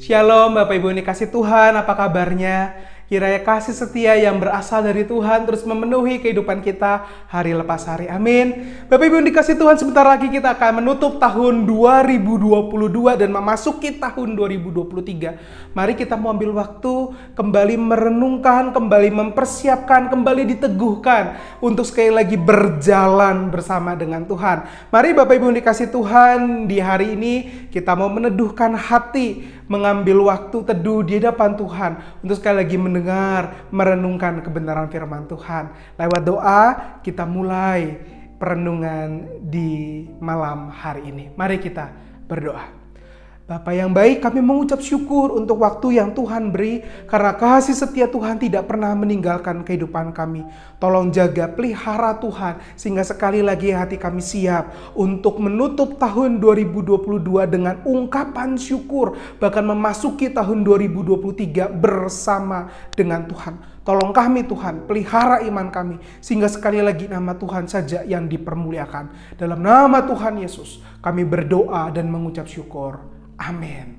Shalom Bapak Ibu yang dikasih Tuhan, apa kabarnya? Kiranya kasih setia yang berasal dari Tuhan terus memenuhi kehidupan kita hari lepas hari. Amin. Bapak Ibu yang dikasih Tuhan, sebentar lagi kita akan menutup tahun 2022 dan memasuki tahun 2023. Mari kita mau ambil waktu kembali merenungkan, kembali mempersiapkan, kembali diteguhkan untuk sekali lagi berjalan bersama dengan Tuhan. Mari Bapak Ibu yang dikasih Tuhan, di hari ini kita mau meneduhkan hati, mengambil waktu teduh di hadapan Tuhan untuk sekali lagi mendengar, merenungkan kebenaran firman Tuhan. Lewat doa kita mulai perenungan di malam hari ini. Mari kita berdoa. Bapa yang baik, kami mengucap syukur untuk waktu yang Tuhan beri, karena kasih setia Tuhan tidak pernah meninggalkan kehidupan kami. Tolong jaga, pelihara Tuhan, sehingga sekali lagi hati kami siap untuk menutup tahun 2022 dengan ungkapan syukur, bahkan memasuki tahun 2023 bersama dengan Tuhan. Tolong kami Tuhan, pelihara iman kami, sehingga sekali lagi nama Tuhan saja yang dipermuliakan. Dalam nama Tuhan Yesus, kami berdoa dan mengucap syukur. Amin.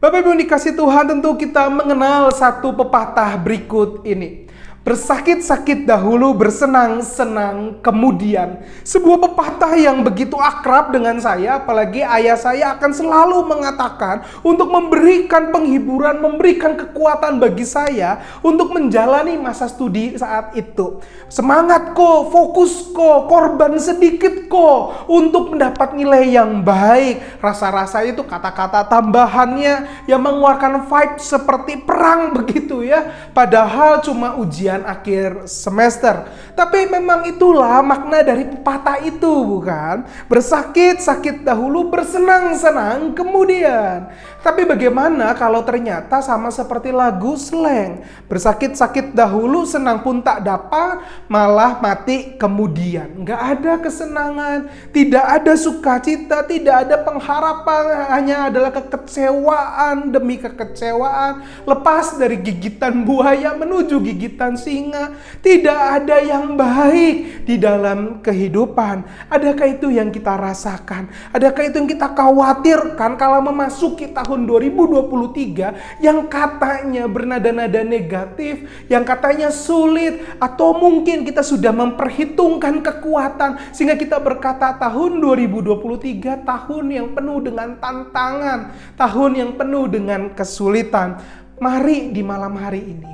Bapak Ibu yang dikasih Tuhan, tentu kita mengenal satu pepatah berikut ini. Bersakit-sakit dahulu, bersenang-senang kemudian. Sebuah pepatah yang begitu akrab dengan saya, apalagi ayah saya akan selalu mengatakan untuk memberikan penghiburan, memberikan kekuatan bagi saya untuk menjalani masa studi saat itu. Semangat kok, fokus kok, korban sedikit kok untuk mendapat nilai yang baik. Rasa-rasa itu kata-kata tambahannya yang mengeluarkan vibe seperti perang begitu ya. Padahal cuma ujian akhir semester. Tapi memang itulah makna dari pepatah itu, bukan? Bersakit-sakit dahulu, bersenang-senang kemudian. Tapi bagaimana kalau ternyata sama seperti lagu slang? Bersakit-sakit dahulu, senang pun tak dapat, malah mati kemudian. Nggak ada kesenangan, tidak ada sukacita, tidak ada pengharapan, hanya adalah kekecewaan demi kekecewaan. Lepas dari gigitan buaya menuju gigitan singa, tidak ada yang baik di dalam kehidupan. Adakah itu yang kita rasakan? Adakah itu yang kita khawatirkan kalau memasuki tahun 2023 yang katanya bernada-nada negatif, yang katanya sulit, atau mungkin kita sudah memperhitungkan kekuatan sehingga kita berkata tahun 2023 tahun yang penuh dengan tantangan, tahun yang penuh dengan kesulitan. Mari di malam hari ini,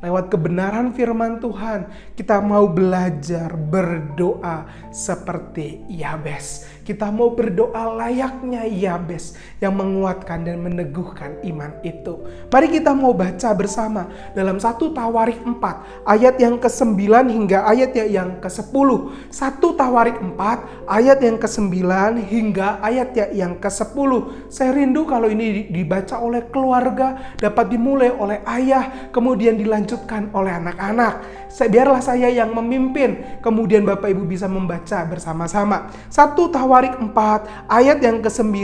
lewat kebenaran firman Tuhan, kita mau belajar berdoa seperti Yabes. Kita mau berdoa layaknya Yabes yang menguatkan dan meneguhkan iman itu. Mari kita mau baca bersama dalam 1 Tawarik 4 ayat yang ke-9 hingga ayat yang ke-10. 1 Tawarik 4 ayat yang ke-9 hingga ayat yang ke-10. Saya rindu kalau ini dibaca oleh keluarga, dapat dimulai oleh ayah, kemudian dilanjutkan oleh anak-anak. Biarlah saya yang memimpin, kemudian Bapak Ibu bisa membaca bersama-sama. 1 Tawarik 4 ayat yang ke-9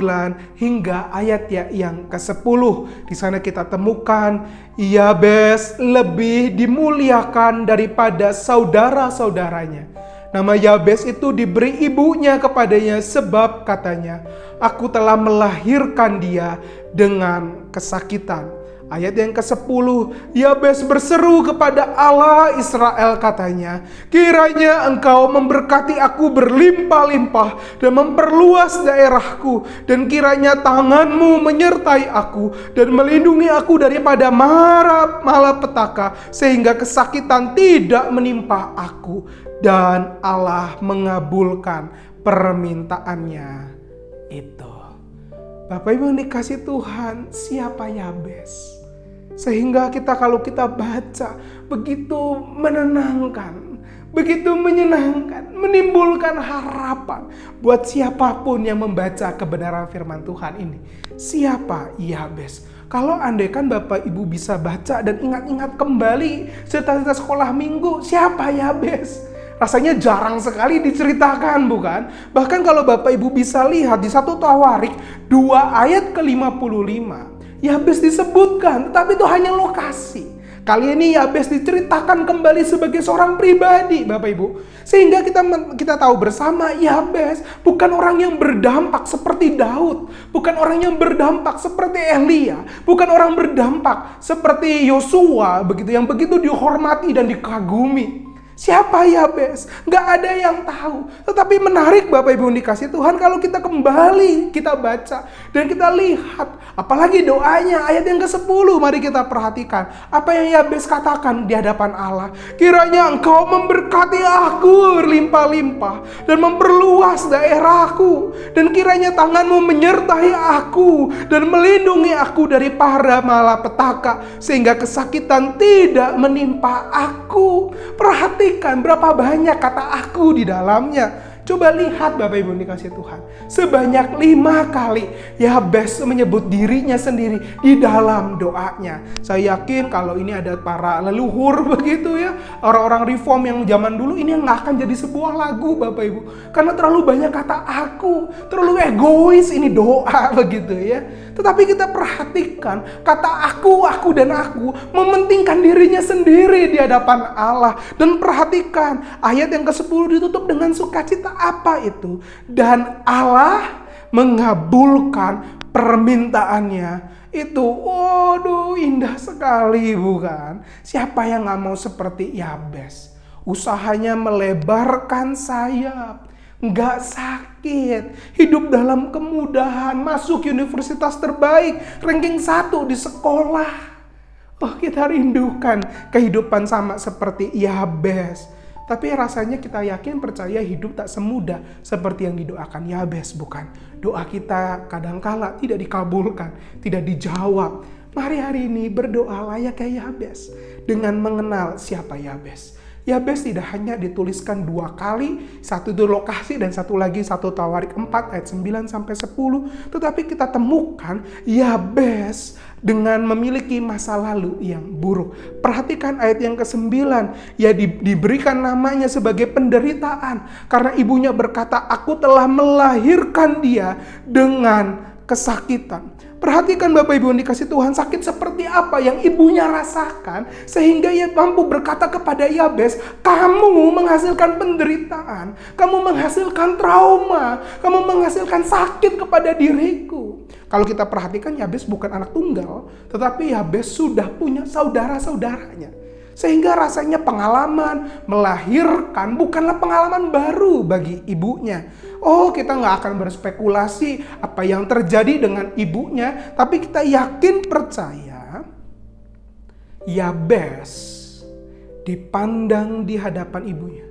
hingga ayat yang ke-10. Di sana kita temukan Yabes lebih dimuliakan daripada saudara-saudaranya. Nama Yabes itu diberi ibunya kepadanya sebab katanya, aku telah melahirkan dia dengan kesakitan. Ayat yang ke-10, Yabes berseru kepada Allah Israel katanya, kiranya engkau memberkati aku berlimpah-limpah dan memperluas daerahku, dan kiranya tanganmu menyertai aku dan melindungi aku daripada mara malapetaka, sehingga kesakitan tidak menimpa aku. Dan Allah mengabulkan permintaannya itu. Bapak Ibu yang dikasih Tuhan, siapa Yabes? Sehingga kalau kita baca, begitu menenangkan, begitu menyenangkan, menimbulkan harapan buat siapapun yang membaca kebenaran firman Tuhan ini. Siapa Yabes? Kalau andaikan Bapak Ibu bisa baca dan ingat-ingat kembali cerita-cerita sekolah minggu, siapa Yabes? Rasanya jarang sekali diceritakan, bukan? Bahkan kalau Bapak Ibu bisa lihat di 1 Tawarik 2 ayat ke-55, Yabes disebutkan, tetapi itu hanya lokasi. Kali ini Yabes diceritakan kembali sebagai seorang pribadi, Bapak Ibu. Sehingga kita tahu bersama Yabes bukan orang yang berdampak seperti Daud, bukan orang yang berdampak seperti Elia, bukan orang berdampak seperti Yosua begitu yang begitu dihormati dan dikagumi. Siapa Yabes? Gak ada yang tahu. Tetapi menarik Bapak Ibu dikasih Tuhan kalau kita kembali kita baca dan kita lihat. Apalagi doanya ayat yang ke-10. Mari kita perhatikan. Apa yang Yabes katakan di hadapan Allah. Kiranya Engkau memberkati aku berlimpah-limpah dan memperluas daerahku. Dan kiranya tanganmu menyertai aku dan melindungi aku dari para malapetaka. Sehingga kesakitan tidak menimpa aku. Perhatikan berapa banyak kata aku di dalamnya. Coba lihat Bapak Ibu dikasih Tuhan. Sebanyak 5 kali Yabes menyebut dirinya sendiri di dalam doanya. Saya yakin kalau ini ada para leluhur begitu ya. Orang-orang reform yang zaman dulu ini nggak akan jadi sebuah lagu Bapak Ibu. Karena terlalu banyak kata aku. Terlalu egois ini doa begitu ya. Tetapi kita perhatikan kata aku dan aku mementingkan dirinya sendiri di hadapan Allah. Dan perhatikan ayat yang ke-10 ditutup dengan sukacita. Apa itu? Dan Allah mengabulkan permintaannya. Itu, waduh indah sekali bukan? Siapa yang gak mau seperti Yabes? Usahanya melebarkan sayap. Nggak sakit, hidup dalam kemudahan, masuk universitas terbaik, ranking 1 di sekolah. Oh, kita rindukan kehidupan sama seperti Yabes. Tapi rasanya kita yakin percaya hidup tak semudah seperti yang didoakan Yabes, bukan? Doa kita kadangkala tidak dikabulkan, tidak dijawab. Mari hari ini berdoa layaknya kayak Yabes dengan mengenal siapa Yabes. Yabes tidak hanya dituliskan 2 kali, satu itu lokasi dan satu lagi 1 Tawarik 4 ayat 9 sampai 10, tetapi kita temukan Yabes dengan memiliki masa lalu yang buruk. Perhatikan ayat yang ke-9, ia diberikan namanya sebagai penderitaan karena ibunya berkata, aku telah melahirkan dia dengan kesakitan. Perhatikan Bapak Ibu yang dikasih Tuhan, sakit seperti apa yang ibunya rasakan sehingga ia mampu berkata kepada Yabes, kamu menghasilkan penderitaan, kamu menghasilkan trauma, kamu menghasilkan sakit kepada diriku. Kalau kita perhatikan Yabes bukan anak tunggal, tetapi Yabes sudah punya saudara-saudaranya. Sehingga rasanya pengalaman melahirkan bukanlah pengalaman baru bagi ibunya. Oh, kita nggak akan berspekulasi apa yang terjadi dengan ibunya. Tapi kita yakin percaya Yabes dipandang di hadapan ibunya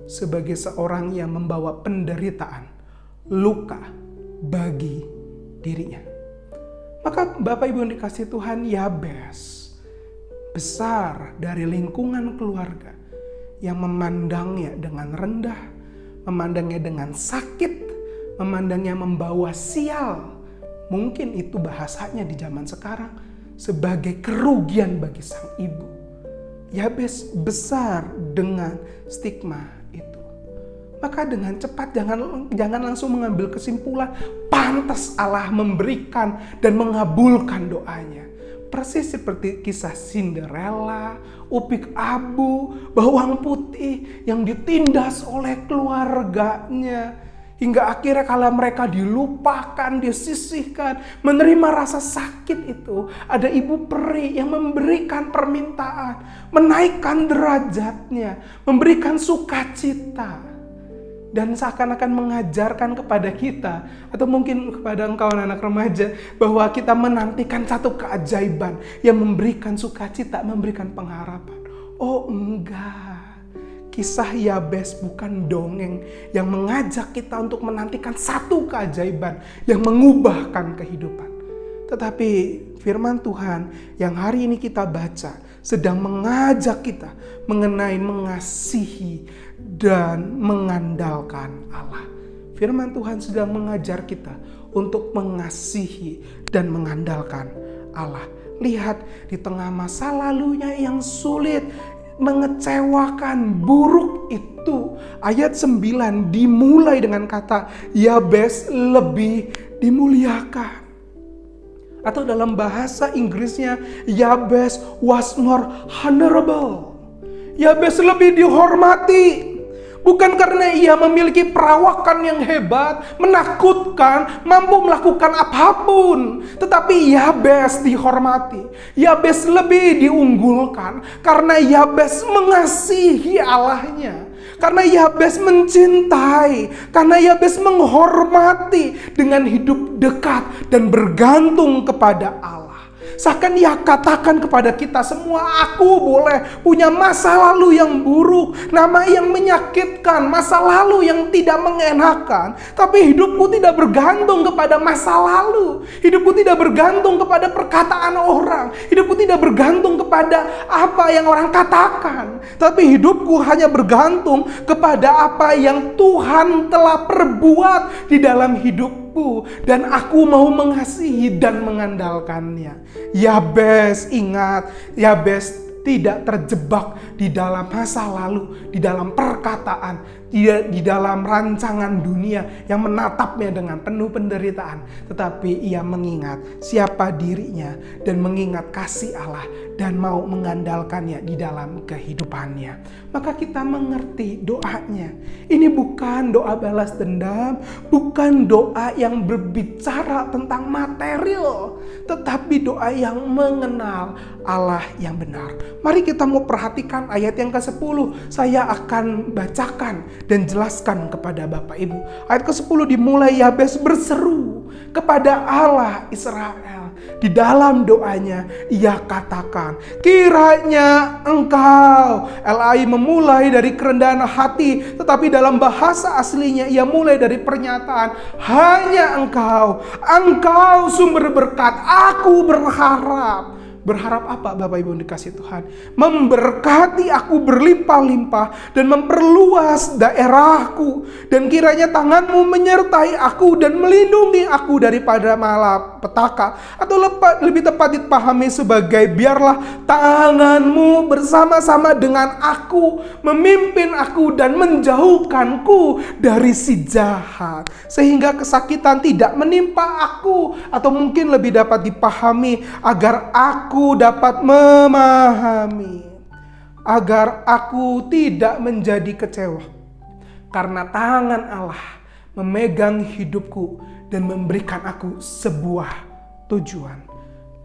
sebagai seorang yang membawa penderitaan, luka bagi dirinya. Maka Bapak Ibu yang dikasih Tuhan, Yabes besar dari lingkungan keluarga yang memandangnya dengan rendah, memandangnya dengan sakit, memandangnya membawa sial. Mungkin itu bahasanya di zaman sekarang sebagai kerugian bagi sang ibu. Yabes besar dengan stigma itu. Maka dengan cepat jangan langsung mengambil kesimpulan pantas Allah memberikan dan mengabulkan doanya. Persis seperti kisah Cinderella, Upik Abu, bawang putih yang ditindas oleh keluarganya. Hingga akhirnya kalau mereka dilupakan, disisihkan, menerima rasa sakit itu. Ada ibu peri yang memberikan permintaan, menaikkan derajatnya, memberikan sukacita. Dan seakan-akan mengajarkan kepada kita, atau mungkin kepada engkau anak remaja, bahwa kita menantikan satu keajaiban yang memberikan sukacita, memberikan pengharapan. Oh enggak, kisah Yabes bukan dongeng yang mengajak kita untuk menantikan satu keajaiban yang mengubahkan kehidupan. Tetapi firman Tuhan yang hari ini kita baca sedang mengajak kita mengenai mengasihi dan mengandalkan Allah. Firman Tuhan sedang mengajar kita untuk mengasihi dan mengandalkan Allah. Lihat di tengah masa lalunya yang sulit, mengecewakan, buruk itu. Ayat 9 dimulai dengan kata Yabes lebih dimuliakan. Atau dalam bahasa Inggrisnya, Yabes was more honorable. Yabes lebih dihormati. Bukan karena ia memiliki perawakan yang hebat, menakutkan, mampu melakukan apapun. Tetapi Yabes dihormati. Yabes lebih diunggulkan karena Yabes mengasihi Allahnya. Karena Yabes mencintai, karena Yabes menghormati dengan hidup dekat dan bergantung kepada Allah. Seakan ia katakan kepada kita semua, aku boleh punya masa lalu yang buruk, nama yang menyakitkan, masa lalu yang tidak mengenakan. Tapi hidupku tidak bergantung kepada masa lalu. Hidupku tidak bergantung kepada perkataan orang. Hidupku tidak bergantung kepada apa yang orang katakan. Tapi hidupku hanya bergantung kepada apa yang Tuhan telah perbuat di dalam hidupku. Dan aku mau mengasihi dan mengandalkannya. Yabes ingat, Yabes tidak terjebak di dalam masa lalu, di dalam perkataan, di dalam rancangan dunia yang menatapnya dengan penuh penderitaan. Tetapi ia mengingat siapa dirinya dan mengingat kasih Allah dan mau mengandalkannya di dalam kehidupannya. Maka kita mengerti doanya. Ini bukan doa balas dendam, bukan doa yang berbicara tentang material, tetapi doa yang mengenal Allah yang benar. Mari kita mau perhatikan ayat yang ke-10. Saya akan bacakan dan jelaskan kepada Bapak Ibu. Ayat ke-10 dimulai, Yabes berseru kepada Allah Israel. Di dalam doanya ia katakan, kiranya engkau. Elai memulai dari kerendahan hati, tetapi dalam bahasa aslinya ia mulai dari pernyataan, hanya engkau sumber berkat, aku berharap. Berharap apa Bapak Ibu dikasih Tuhan? Memberkati aku berlimpah-limpah dan memperluas daerahku. Dan kiranya tanganmu menyertai aku dan melindungi aku daripada malapetaka. Atau lebih tepat dipahami sebagai biarlah tanganmu bersama-sama dengan aku, memimpin aku dan menjauhkanku dari si jahat. Sehingga kesakitan tidak menimpa aku. Atau mungkin lebih dapat dipahami agar aku dapat memahami, agar aku tidak menjadi kecewa karena tangan Allah memegang hidupku dan memberikan aku sebuah tujuan.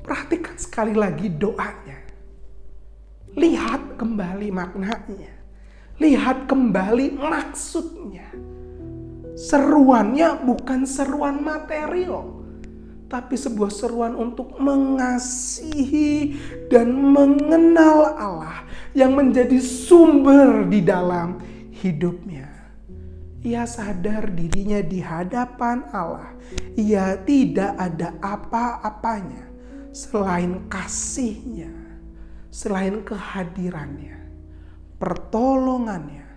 Perhatikan sekali lagi doanya. Lihat kembali maknanya. Lihat kembali maksudnya. Seruannya bukan seruan material, tapi sebuah seruan untuk mengasihi dan mengenal Allah yang menjadi sumber di dalam hidupnya. Ia sadar dirinya di hadapan Allah. Ia tidak ada apa-apanya selain kasihnya, selain kehadirannya, pertolongannya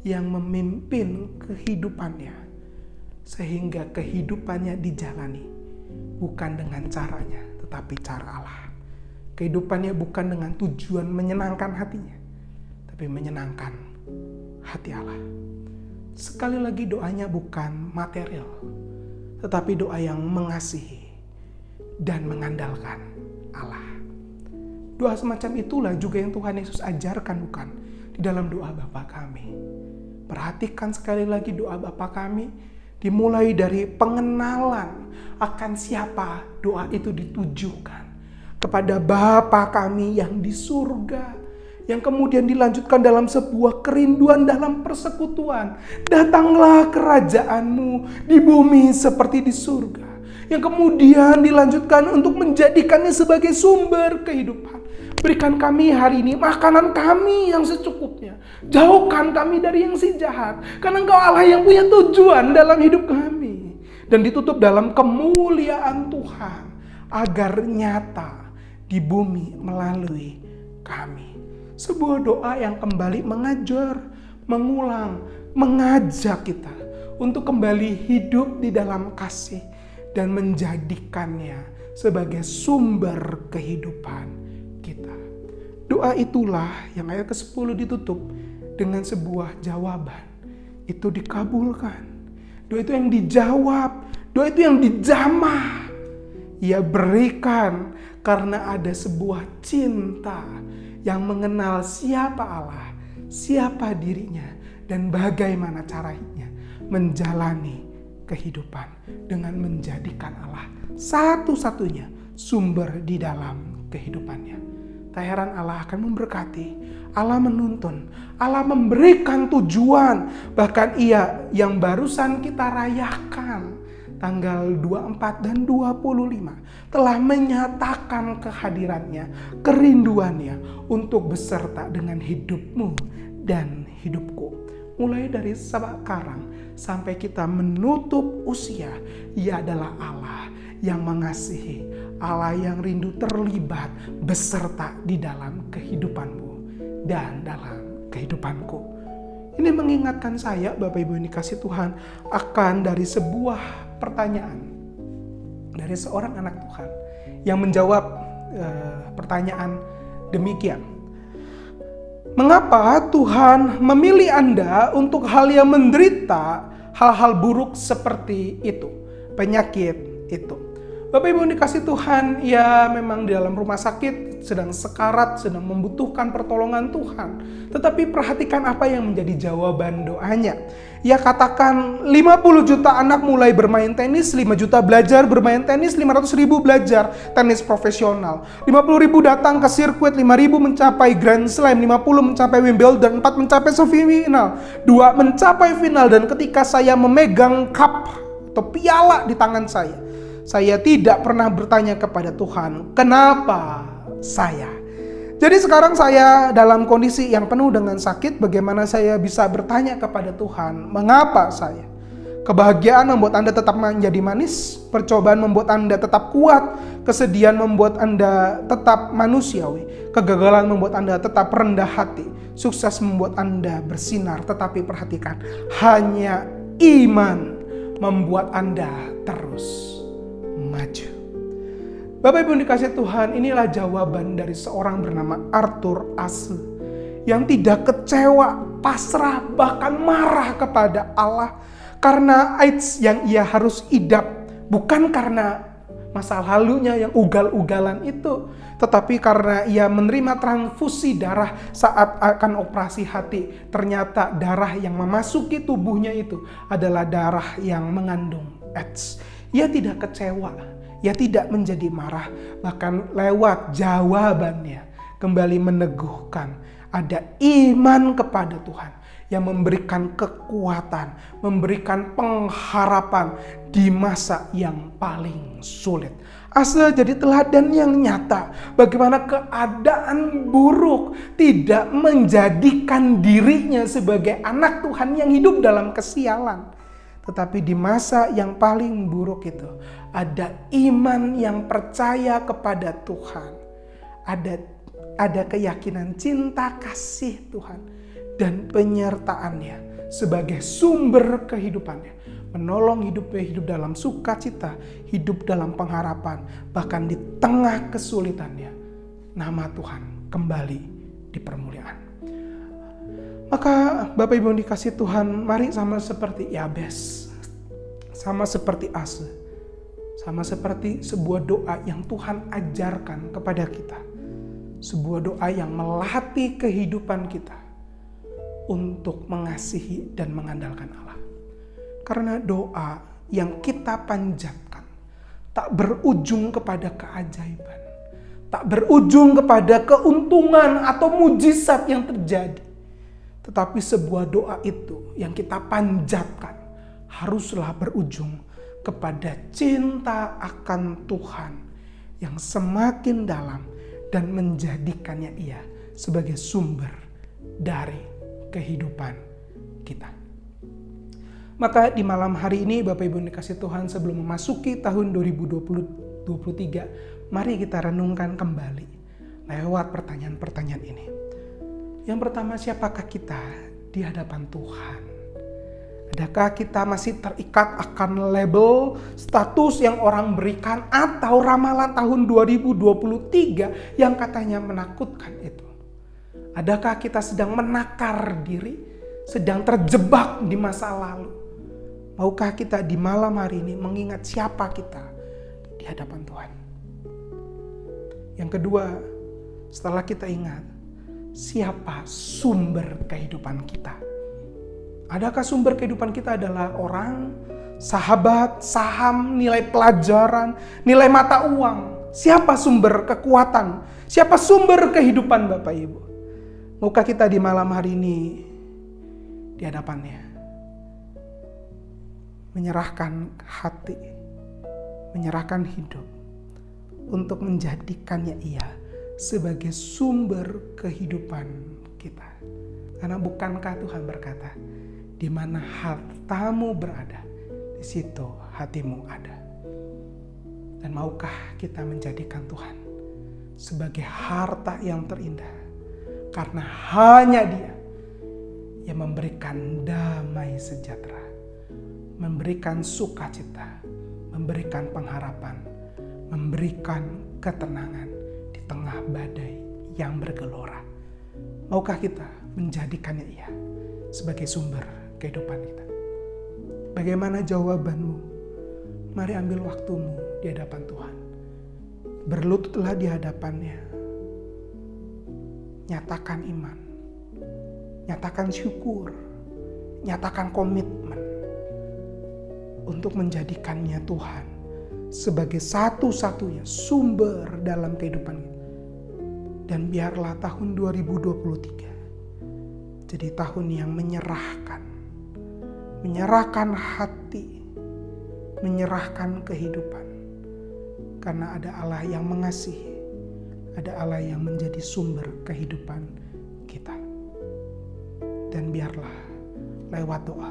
yang memimpin kehidupannya, sehingga kehidupannya dijalani bukan dengan caranya, tetapi cara Allah. Kehidupannya bukan dengan tujuan menyenangkan hatinya, tapi menyenangkan hati Allah. Sekali lagi doanya bukan material, tetapi doa yang mengasihi dan mengandalkan Allah. Doa semacam itulah juga yang Tuhan Yesus ajarkan bukan di dalam doa Bapa kami. Perhatikan sekali lagi doa Bapa kami, dimulai dari pengenalan akan siapa doa itu ditujukan. Kepada Bapa kami yang di surga. Yang kemudian dilanjutkan dalam sebuah kerinduan dalam persekutuan. Datanglah kerajaanmu di bumi seperti di surga. Yang kemudian dilanjutkan untuk menjadikannya sebagai sumber kehidupan. Berikan kami hari ini makanan kami yang secukupnya. Jauhkan kami dari yang si jahat. Karena Engkau Allah yang punya tujuan dalam hidup kami. Dan ditutup dalam kemuliaan Tuhan. Agar nyata di bumi melalui kami. Sebuah doa yang kembali mengajar, mengulang, mengajak kita untuk kembali hidup di dalam kasih. Dan menjadikannya sebagai sumber kehidupan kita. Doa itulah yang ayat ke-10 ditutup dengan sebuah jawaban. Itu dikabulkan. Doa itu yang dijawab. Doa itu yang dijamah. Ia berikan karena ada sebuah cinta yang mengenal siapa Allah, siapa dirinya, dan bagaimana caranya menjalani kehidupan dengan menjadikan Allah satu-satunya sumber di dalam kehidupannya. Tak heran Allah akan memberkati, Allah menuntun, Allah memberikan tujuan. Bahkan Ia yang barusan kita rayakan tanggal 24 dan 25 telah menyatakan kehadirannya, kerinduannya untuk beserta dengan hidupmu dan hidupku. Mulai dari sekarang sampai kita menutup usia, Ia adalah Allah yang mengasihi, Allah yang rindu terlibat beserta di dalam kehidupanmu dan dalam kehidupanku. Ini mengingatkan saya, Bapak Ibu yang dikasihi Tuhan, akan dari sebuah pertanyaan dari seorang anak Tuhan yang menjawab pertanyaan demikian. Mengapa Tuhan memilih Anda untuk hal yang menderita hal-hal buruk seperti itu, penyakit itu? Bapak Ibu yang dikasihi Tuhan, ya memang di dalam rumah sakit sedang sekarat, sedang membutuhkan pertolongan Tuhan. Tetapi perhatikan apa yang menjadi jawaban doanya. Ia katakan 50 juta anak mulai bermain tenis, 5 juta belajar bermain tenis, 500 ribu belajar tenis profesional. 50 ribu datang ke sirkuit, 5 ribu mencapai Grand Slam, 50 mencapai Wimbledon, 4 mencapai semifinal, 2 mencapai final. Dan ketika saya memegang cup atau piala di tangan saya tidak pernah bertanya kepada Tuhan, kenapa saya? Jadi sekarang saya dalam kondisi yang penuh dengan sakit, bagaimana saya bisa bertanya kepada Tuhan, mengapa saya? Kebahagiaan membuat Anda tetap menjadi manis, percobaan membuat Anda tetap kuat, kesedihan membuat Anda tetap manusiawi, kegagalan membuat Anda tetap rendah hati, sukses membuat Anda bersinar. Tetapi perhatikan, hanya iman membuat Anda terus maju. Bapak Ibu dikasih Tuhan, inilah jawaban dari seorang bernama Arthur Ashe yang tidak kecewa, pasrah, bahkan marah kepada Allah karena AIDS yang ia harus idap, bukan karena masa lalunya yang ugal-ugalan itu, tetapi karena ia menerima transfusi darah saat akan operasi hati. Ternyata darah yang memasuki tubuhnya itu adalah darah yang mengandung AIDS. Ia tidak kecewa, ia tidak menjadi marah, bahkan lewat jawabannya kembali meneguhkan ada iman kepada Tuhan yang memberikan kekuatan, memberikan pengharapan di masa yang paling sulit. Ashe jadi teladan yang nyata bagaimana keadaan buruk tidak menjadikan dirinya sebagai anak Tuhan yang hidup dalam kesialan. Tetapi di masa yang paling buruk itu ada iman yang percaya kepada Tuhan. Ada keyakinan cinta kasih Tuhan dan penyertaannya sebagai sumber kehidupannya. Menolong hidupnya hidup dalam sukacita, hidup dalam pengharapan, bahkan di tengah kesulitannya. Nama Tuhan kembali dipermuliakan. Maka Bapak Ibu yang dikasih Tuhan, mari sama seperti Yabes, sama seperti Ashe, sama seperti sebuah doa yang Tuhan ajarkan kepada kita. Sebuah doa yang melatih kehidupan kita untuk mengasihi dan mengandalkan Allah. Karena doa yang kita panjatkan tak berujung kepada keajaiban, tak berujung kepada keuntungan atau mujizat yang terjadi. Tetapi sebuah doa itu yang kita panjatkan haruslah berujung kepada cinta akan Tuhan yang semakin dalam dan menjadikannya Ia sebagai sumber dari kehidupan kita. Maka di malam hari ini Bapak Ibu yang dikasih Tuhan, sebelum memasuki tahun 2023, mari kita renungkan kembali lewat pertanyaan-pertanyaan ini. Yang pertama, siapakah kita di hadapan Tuhan? Adakah kita masih terikat akan label, status yang orang berikan, atau ramalan tahun 2023 yang katanya menakutkan itu? Adakah kita sedang menakar diri, sedang terjebak di masa lalu? Maukah kita di malam hari ini mengingat siapa kita di hadapan Tuhan. Yang kedua, setelah kita ingat siapa sumber kehidupan kita. Adakah sumber kehidupan kita adalah orang, sahabat, saham, nilai pelajaran, nilai mata uang? Siapa sumber kekuatan? Siapa sumber kehidupan Bapak Ibu? Maukah kita di malam hari ini di hadapannya menyerahkan hati, menyerahkan hidup untuk menjadikannya Ia sebagai sumber kehidupan kita. Karena bukankah Tuhan berkata, di mana hartamu berada, di situ hatimu ada. Dan maukah kita menjadikan Tuhan sebagai harta yang terindah? Karena hanya Dia yang memberikan damai sejahtera, memberikan sukacita, memberikan pengharapan, memberikan ketenangan di tengah badai yang bergelora. Maukah kita menjadikannya Ia sebagai sumber kehidupan kita? Bagaimana jawabanmu? Mari ambil waktumu di hadapan Tuhan. Berlututlah di hadapannya. Nyatakan iman. Nyatakan syukur. Nyatakan komitmen untuk menjadikannya Tuhan sebagai satu-satunya sumber dalam kehidupan kita. Dan biarlah tahun 2023 jadi tahun yang menyerahkan hati, menyerahkan kehidupan. Karena ada Allah yang mengasihi, ada Allah yang menjadi sumber kehidupan kita. Dan biarlah lewat doa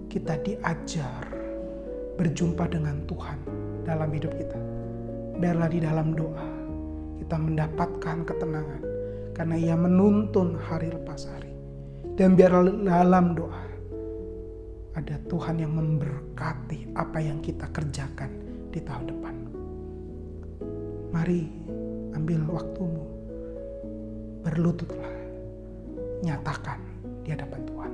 kita diajar berjumpa dengan Tuhan dalam hidup kita. Biarlah di dalam doa kita mendapatkan ketenangan karena Ia menuntun hari lepas hari. Dan biarlah dalam doa ada Tuhan yang memberkati apa yang kita kerjakan di tahun depan. Mari ambil waktumu, berlututlah, nyatakan di hadapan Tuhan.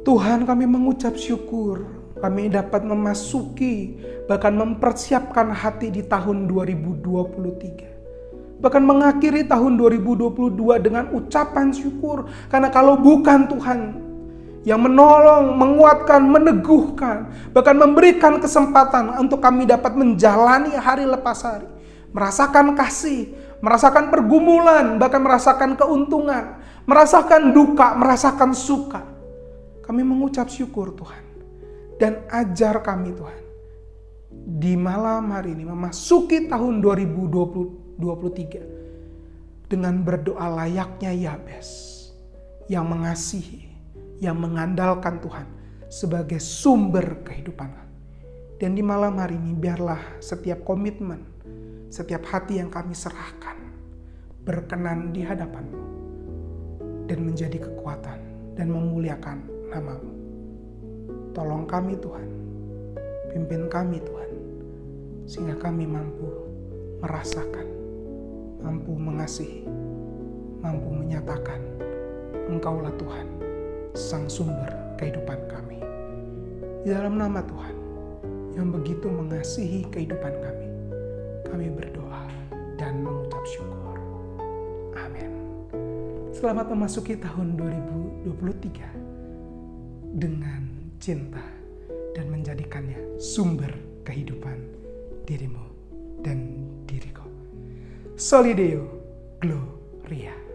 Tuhan, kami mengucap syukur, kami dapat memasuki, bahkan mempersiapkan hati di tahun 2023. Bahkan mengakhiri tahun 2022 dengan ucapan syukur. Karena kalau bukan Tuhan yang menolong, menguatkan, meneguhkan, bahkan memberikan kesempatan untuk kami dapat menjalani hari lepas hari, merasakan kasih, merasakan pergumulan, bahkan merasakan keuntungan, merasakan duka, merasakan suka. Kami mengucap syukur Tuhan. Dan ajar kami Tuhan, di malam hari ini memasuki tahun 2023 dengan berdoa layaknya Yabes yang mengasihi, yang mengandalkan Tuhan sebagai sumber kehidupan. Dan di malam hari ini biarlah setiap komitmen, setiap hati yang kami serahkan berkenan di hadapan-Mu dan menjadi kekuatan dan memuliakan nama-Mu. Tolong kami Tuhan, pimpin kami Tuhan, sehingga kami mampu merasakan, mampu mengasihi, mampu menyatakan Engkaulah Tuhan, Sang Sumber kehidupan kami. Di dalam nama Tuhan yang begitu mengasihi kehidupan kami berdoa dan mengucap syukur. Amin. Selamat memasuki tahun 2023 dengan cinta dan menjadikannya sumber kehidupan dirimu dan diriku. Soli Deo Gloria.